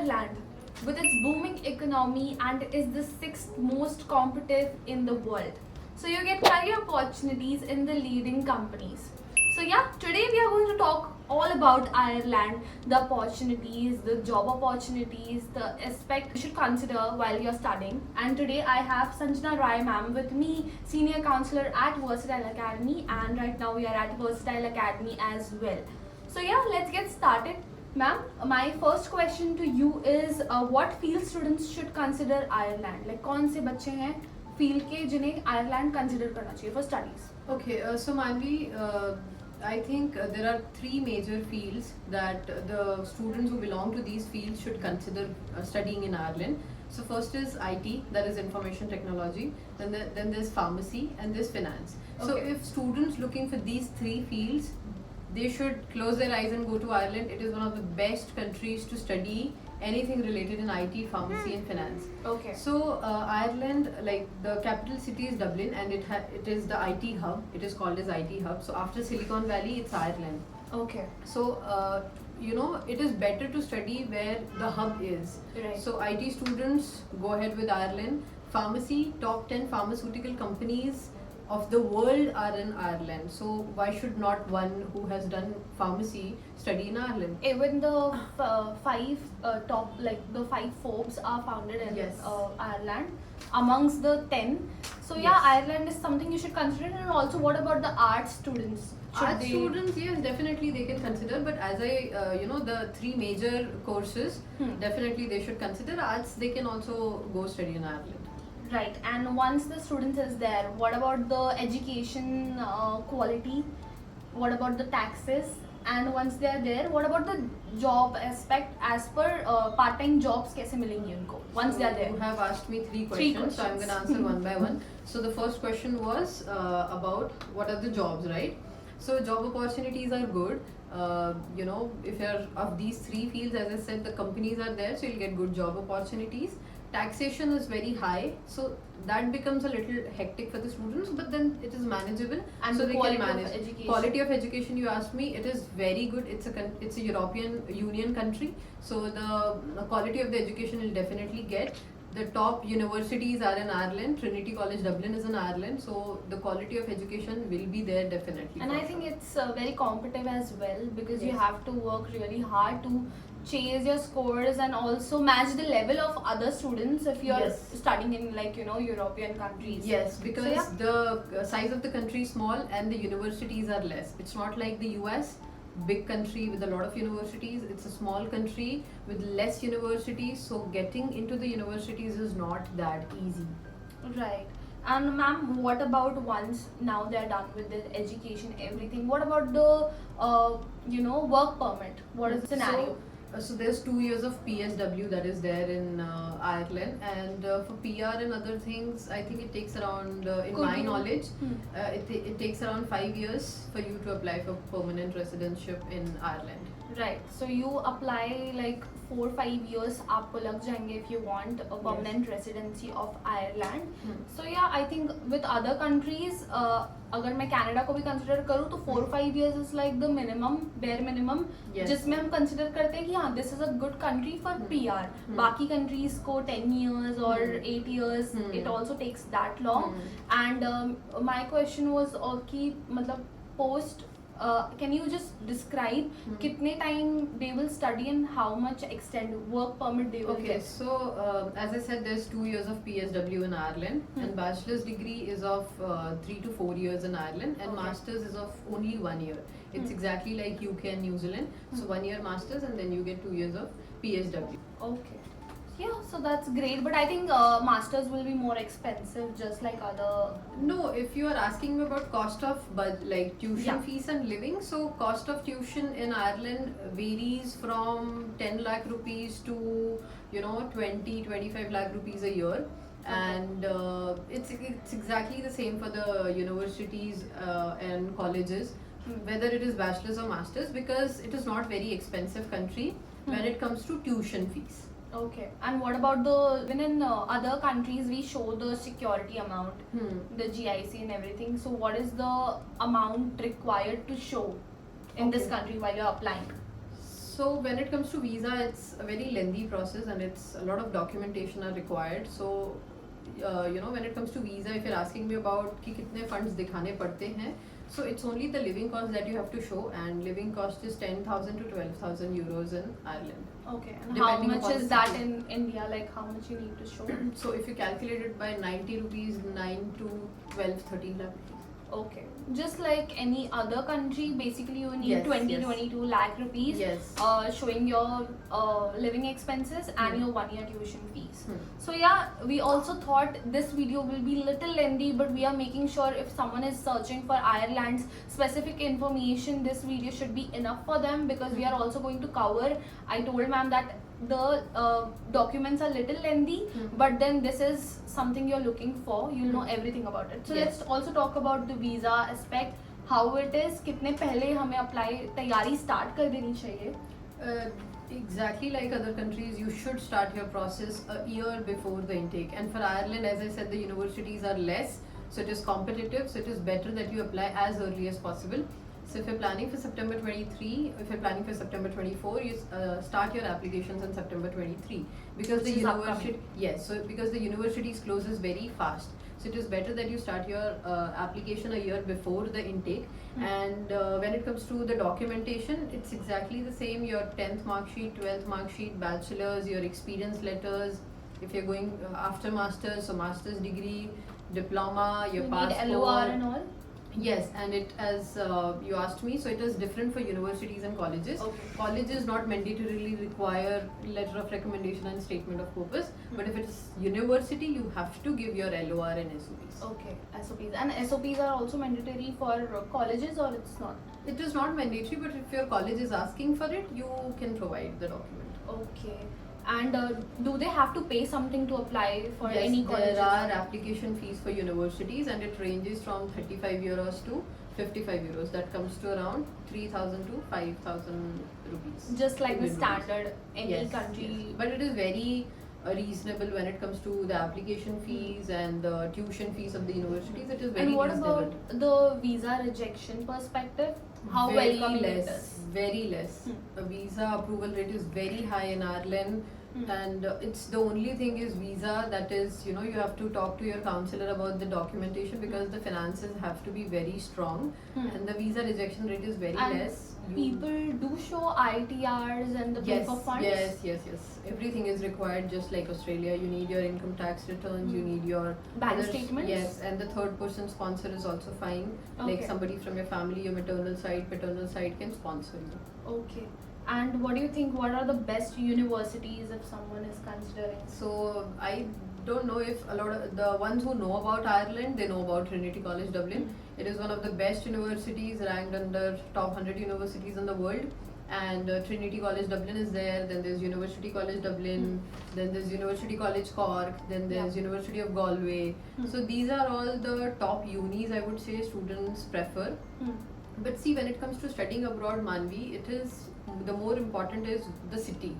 Ireland, with its booming economy and is the sixth most competitive in the world. So you get career opportunities in the leading companies. So yeah, today we are going to talk all about Ireland, the opportunities, the job opportunities, the aspect you should consider while you're studying. And today I have Sanjana Rai ma'am with me, senior counselor at Versatile Academy, and right now we are at Versatile Academy as well. So yeah, let's get started. Ma'am, my first question to you is what field students should consider Ireland? Like कौन से बच्चे हैं field के जिन्हें Ireland consider करना चाहिए for studies? Okay, so Manvi, I think there are three major fields that the students who belong to these fields should consider studying in Ireland. So first is IT, that is information technology. Then there's pharmacy and there's finance. So Okay. if students looking for these three fields, they should close their eyes and go to Ireland. It is one of the best countries to study anything related in IT, pharmacy, and finance. Okay. So Ireland, like the capital city is Dublin, and it is the IT hub. It is called as IT hub. So after Silicon Valley, it's Ireland. Okay. So it is better to study where the hub is. Right. So IT students go ahead with Ireland. Pharmacy, top 10 pharmaceutical companies of the world are in Ireland. So why should not one who has done pharmacy study in Ireland? Even the five top, like the five Forbes are founded in Yes. Ireland amongst the 10. So yeah, Yes. Ireland is something you should consider. And also, what about the art students? Should Art they- students, yes, definitely they can consider. But as the three major courses, definitely they should consider. Arts, they can also go study in Ireland. Right, and once the students is there, what about the education quality? What about the taxes? And once they are there, what about the job aspect? As per part-time jobs, कैसे मिलेंगी उनको? Once they are there. You have asked me three Three questions, so I'm going to answer one by one. So the first question was about what are the jobs, right? So job opportunities are good. If you're of these three fields, as I said, the companies are there, so you'll get good job opportunities. Taxation is very high, so that becomes a little hectic for the students, but then it is manageable, And so the they quality can of manage. education. Quality of education, you asked me, it is very good. It's a European Union country, so the quality of the education will definitely get. The top universities are in Ireland. Trinity College Dublin is in Ireland, so the quality of education will be there definitely. And for I think sure. it's very competitive as well, because you Yes. have to work really hard to chase your scores and also match the level of other students if you're Yes. studying in European countries. Yes, because So, yeah. the size of the country is small and the universities are less. It's not like the US, big country with a lot of universities. It's a small country with less universities, so getting into the universities is not that easy. Right. And ma'am, what about once now they're done with the education, everything? What about the work permit? What is the scenario? So there's 2 years of PSW that is there in Ireland, and for PR and other things, I think it takes around, in Could my you- knowledge, it takes around 5 years for you to apply for permanent residentship in Ireland. Right. So you apply like 4-5 years आपको लग जाएंगे if you want a permanent residency of Ireland. So yeah, I think with other countries, अगर मैं Canada को भी consider करूँ तो 4-5 years is like the minimum, bare minimum, Yes. जिसमें हम कंसिडर करते हैं कि हाँ this is a good country for PR. बाकी countries को 10 years or 8 years, it also takes that long. And my question was कि मतलब post can you just describe कितने time they will study and how much extend work permit they will Okay, get? so as I said, there's 2 years of PSW in Ireland, and bachelor's degree is of 3 to 4 years in Ireland, and Okay. master's is of only 1 year. It's exactly like UK and New Zealand. So 1 year master's, and then you get 2 years of PSW. Okay. Yeah, so that's great, but I think masters will be more expensive, just like other. No, if you are asking me about cost of like tuition Yeah. fees and living, so cost of tuition in Ireland varies from 10 lakh rupees to 20-25 lakh rupees a year. And it's exactly the same for the universities and colleges, whether it is bachelor's or master's, because it is not very expensive country when it comes to tuition fees. Okay. And what about when in other countries we show the security amount, the GIC and everything. So what is the amount required to show in this Okay. country while you're applying? So when it comes to visa, it's a very lengthy process and it's a lot of documentation are required. So when it comes to visa, if you're asking me about कि कितने funds दिखाने पड़ते हैं, so it's only the living cost that you have to show, and living cost is 10,000 to 12,000 euros in Ireland. Okay, and Depending how much upon is the that city. in India? Like how much you need to show? So if you calculate it by 90 rupees, 9 to 12, 13 lakh rupees. Okay, just like any other country, basically you need Yes, 20 yes. 22 lakh rupees. Yes. Showing your living expenses and Hmm. your 1 year tuition fees. Hmm. So yeah, we also thought this video will be little lengthy, but we are making sure if someone is searching for Ireland's specific information, this video should be enough for them, because we are also going to cover. I told ma'am that the documents are little lengthy, but then this is something you're looking for. You'll know everything about it. So Yes. let's also talk about the visa aspect. How it is, कितने पहले हमें apply तैयारी start कर देनी चाहिए? Exactly like other countries, you should start your process a year before the intake. And for Ireland, as I said, the universities are less, so it is competitive. So it is better that you apply as early as possible. So if you're planning for September 23, if you're planning for September 24, you start your applications in September 23, because Which the is university, upcoming. yes, so because the universities closes very fast. So it is better that you start your application a year before the intake. And when it comes to the documentation, it's exactly the same. Your 10th mark sheet, 12th mark sheet, bachelor's, your experience letters. If you're going after masters, so master's degree, diploma, your You passport. need LOR and all. Yes, and it, as you asked me, so it is different for universities and colleges. Okay. Colleges not mandatorily require letter of recommendation and statement of purpose, but if it's university, you have to give your LOR and SOPs. Okay, SOPs. And SOPs are also mandatory for colleges, or it's not? It is not mandatory, but if your college is asking for it, you can provide the document. Okay. And do they have to pay something to apply for Yes, any colleges? there are application fees for universities, and it ranges from 35 euros to 55 euros. That comes to around 3,000 to 5,000 rupees. Just like the Indian rupees. standard any Yes, country. yes. But it is very reasonable when it comes to the application fees and the tuition fees of the universities. It is very And what reasonable. about the visa rejection perspective? How very welcoming less, it is? very less. A visa approval rate is very high in Ireland, and it's the only thing is visa, that is, you have to talk to your counselor about the documentation, because the finances have to be very strong, and the visa rejection rate is very And less. People do show ITRs and the Yes, paper funds? yes. Everything is required, just like Australia. You need your income tax returns, you need your Bank others- statements? Yes, and the third person sponsor is also fine. Like Okay. somebody from your family, your maternal side, paternal side can sponsor you. Okay. And what do you think, what are the best universities if someone is considering? So I don't know if a lot of the ones who know about Ireland, they know about Trinity College Dublin. It is one of the best universities, ranked under top 100 universities in the world. And Trinity College Dublin is there. Then there's University College Dublin. Then there's University College Cork. Then there's University of Galway. So these are all the top unis, I would say, students prefer. But see, when it comes to studying abroad, Manvi, it is the more important is the city.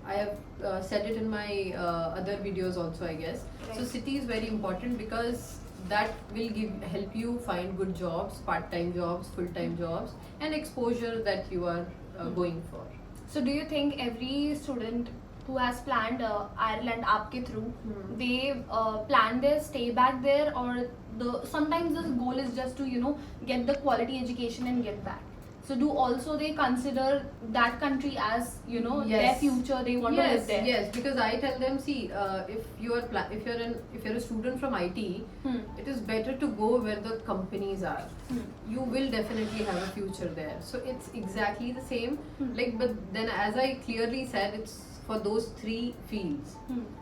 I have said it in my other videos also, I guess. So Right. city is very important, because that will help you find good jobs, part-time jobs, full-time jobs, and exposure that you are going for. So do you think every student who has planned Ireland aapke through, they plan their stay back there, or sometimes the goal is just to get the quality education and get back? So do also they consider that country as their Yes. future? They want to live there. Yes, because I tell them, see, if you're a student from IT, it is better to go where the companies are. You will definitely have a future there. So it's exactly the same. But then, as I clearly said, it's for those 3 fields.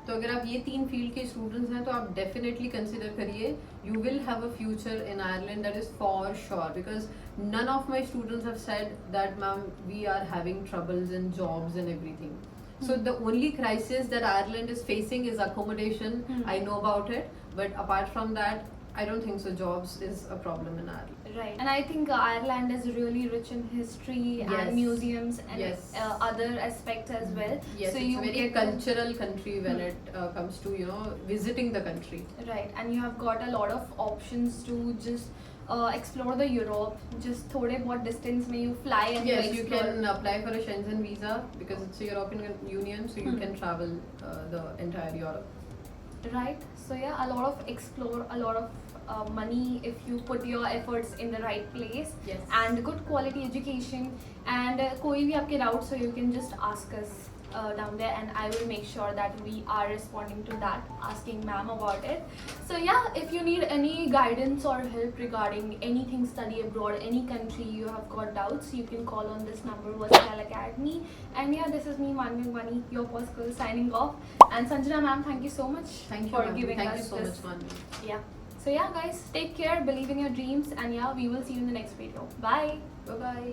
तो अगर आप ये 3 field के students हैं तो आप definitely consider करिए. You will have a future in Ireland, that is for sure, because none of my students have said that, ma'am, we are having troubles in jobs and everything. So the only crisis that Ireland is facing is accommodation. I know about it, but apart from that, I don't think so jobs is a problem in Ireland. Right. And I think Ireland is really rich in history Yes. and museums and Yes. other aspects as well. Yes, So it's you a very get cultural country when it comes to visiting the country. Right, and you have got a lot of options to just explore the Europe. Just थोड़े बहुत distance में you fly and Yes, you you explore. can apply for a Schengen visa because it's a European Union, so you can travel the entire Europe. Right. So yeah, a lot of explore, a lot of money if you put your efforts in the right place. Yes. And good quality education. And कोई भी आपके doubt, so you can just ask us down there, and I will make sure that we are responding to that, asking ma'am about it. So yeah, if you need any guidance or help regarding anything study abroad, any country you have got doubts, you can call on this number, Versatile Academy. And yeah, this is me, Manvi Vani, your boss girl, signing off. And Sanjana ma'am, thank you so much Thank you, for Manvi. giving Thank us you so this. much, Manvi. Yeah. So yeah, guys, take care, believe in your dreams, and yeah, we will see you in the next video. Bye. Bye bye.